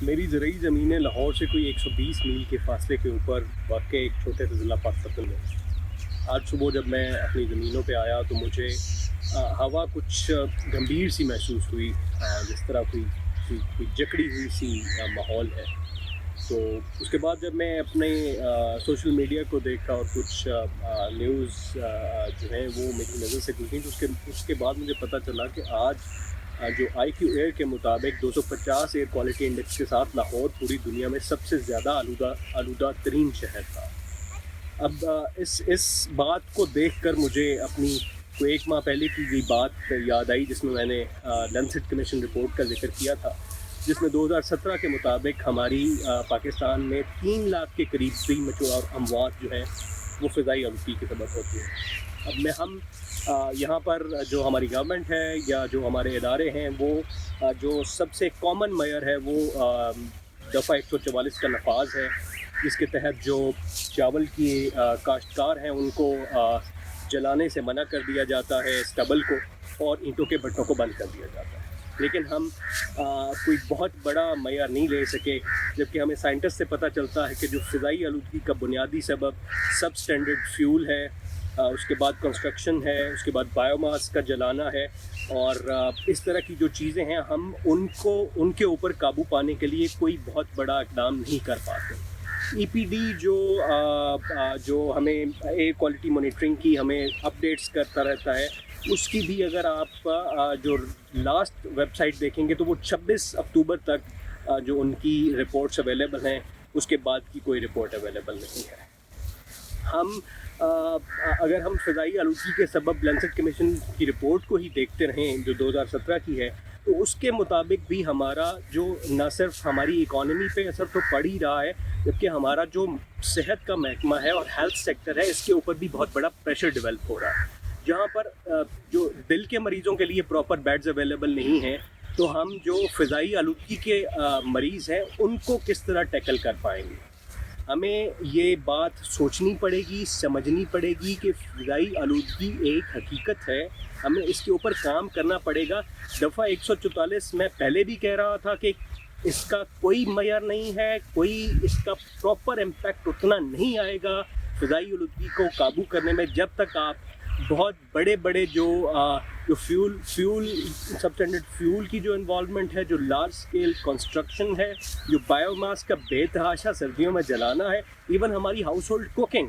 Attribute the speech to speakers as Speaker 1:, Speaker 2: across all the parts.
Speaker 1: मेरी ज़रई ज़मीनें लाहौर से कोई 120 मील के फासले के ऊपर वाक़ एक छोटे से ज़िला पाकपतन में। आज सुबह जब मैं अपनी ज़मीनों पे आया तो मुझे हवा कुछ गंभीर सी महसूस हुई, जिस तरह कोई जकड़ी हुई सी माहौल है। तो उसके बाद जब मैं अपने सोशल मीडिया को देखा और कुछ न्यूज़ जो है वो मेरी नज़र से गुजरी, तो उसके बाद मुझे पता चला कि आज जो IQ एयर के मुताबिक 250 एयर क्वालिटी इंडेक्स के साथ लाहौर पूरी दुनिया में सबसे ज़्यादा आलूदा तरीन शहर था। अब इस बात को देखकर मुझे अपनी कोई 1 माह पहले की गई बात याद आई, जिसमें मैंने लैंसेट कमीशन रिपोर्ट का जिक्र किया था, जिसमें 2017 के मुताबिक हमारी पाकिस्तान में 3 लाख के करीब प्रीमैच्योर और अमवात जो है वो फ़िज़ाई आलूदगी के सबब होती है। अब हम यहाँ पर जो हमारी गवर्नमेंट है या जो हमारे इदारे हैं वो जो सबसे कॉमन मेयर है वो दफ़ा 144 का नफाज है, जिसके तहत जो चावल की काश्तकार हैं उनको जलाने से मना कर दिया जाता है, स्टबल को, और ईंटों के भट्टों को बंद कर दिया जाता है। लेकिन हम कोई बहुत बड़ा मेयर नहीं ले सके, जबकि हमें साइंटिस्ट से पता चलता है कि जो फ़िज़ाई आलूदगी का बुनियादी सबब सब स्टैंडर्ड फ्यूल है, उसके बाद कंस्ट्रक्शन है, उसके बाद बायोमास का जलाना है, और इस तरह की जो चीज़ें हैं हम उनके ऊपर काबू पाने के लिए कोई बहुत बड़ा इक़दाम नहीं कर पाते। EPD जो हमें एयर क्वालिटी मॉनिटरिंग की हमें अपडेट्स करता रहता है, उसकी भी अगर आप जो लास्ट वेबसाइट देखेंगे तो वो 26 अक्टूबर तक जो उनकी रिपोर्ट्स अवेलेबल हैं, उसके बाद की कोई रिपोर्ट अवेलेबल नहीं है। अगर हम फ़िज़ाई आलूदगी के सबब लैंसेट कमीशन की रिपोर्ट को ही देखते रहें जो 2017 की है, तो उसके मुताबिक भी हमारा जो न सिर्फ हमारी इकॉनमी पे असर तो पड़ ही रहा है, जबकि हमारा जो सेहत का महकमा है और हेल्थ सेक्टर है, इसके ऊपर भी बहुत बड़ा प्रेशर डेवलप हो रहा है। जहाँ पर जो दिल के मरीज़ों के लिए प्रॉपर बेड्स अवेलेबल नहीं हैं, तो हम जो फ़िज़ाई आलूदगी के मरीज़ हैं उनको किस तरह टैकल कर पाएंगे। हमें ये बात सोचनी पड़ेगी, समझनी पड़ेगी कि फ़िज़ाई आलूदगी एक हकीकत है, हमें इसके ऊपर काम करना पड़ेगा। दफ़ा 144 मैं पहले भी कह रहा था कि इसका कोई मेयर नहीं है, कोई इसका प्रॉपर इम्पैक्ट उतना नहीं आएगा फ़िज़ाई आलूदगी को काबू करने में, जब तक आप बहुत बड़े जो फ्यूल सब स्टैंडर्ड फ्यूल की जो इन्वॉल्वमेंट है, जो लार्ज स्केल कंस्ट्रक्शन है, जो बायोमास का बेतहाशा सर्दियों में जलाना है, इवन हमारी हाउस होल्ड कुकिंग,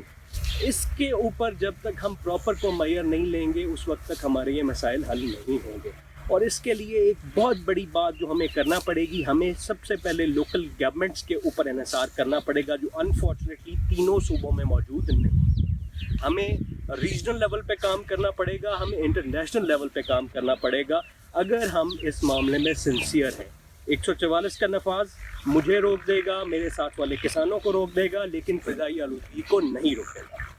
Speaker 1: इसके ऊपर जब तक हम प्रॉपर को मेयर नहीं लेंगे उस वक्त तक हमारे ये मसाइल हल नहीं होंगे। और इसके लिए एक बहुत बड़ी बात जो हमें करना पड़ेगी, हमें सबसे पहले लोकल गवर्नमेंट्स के ऊपर इन्हिसार करना पड़ेगा, जो अनफॉर्चुनेटली तीनों सूबों में मौजूद नहीं। हमें रीजनल लेवल पे काम करना पड़ेगा, हमें इंटरनेशनल लेवल पे काम करना पड़ेगा, अगर हम इस मामले में सिंसियर हैं। 144 का नफाज मुझे रोक देगा, मेरे साथ वाले किसानों को रोक देगा, लेकिन फ़िज़ाई आलूदगी को नहीं रोकेगा।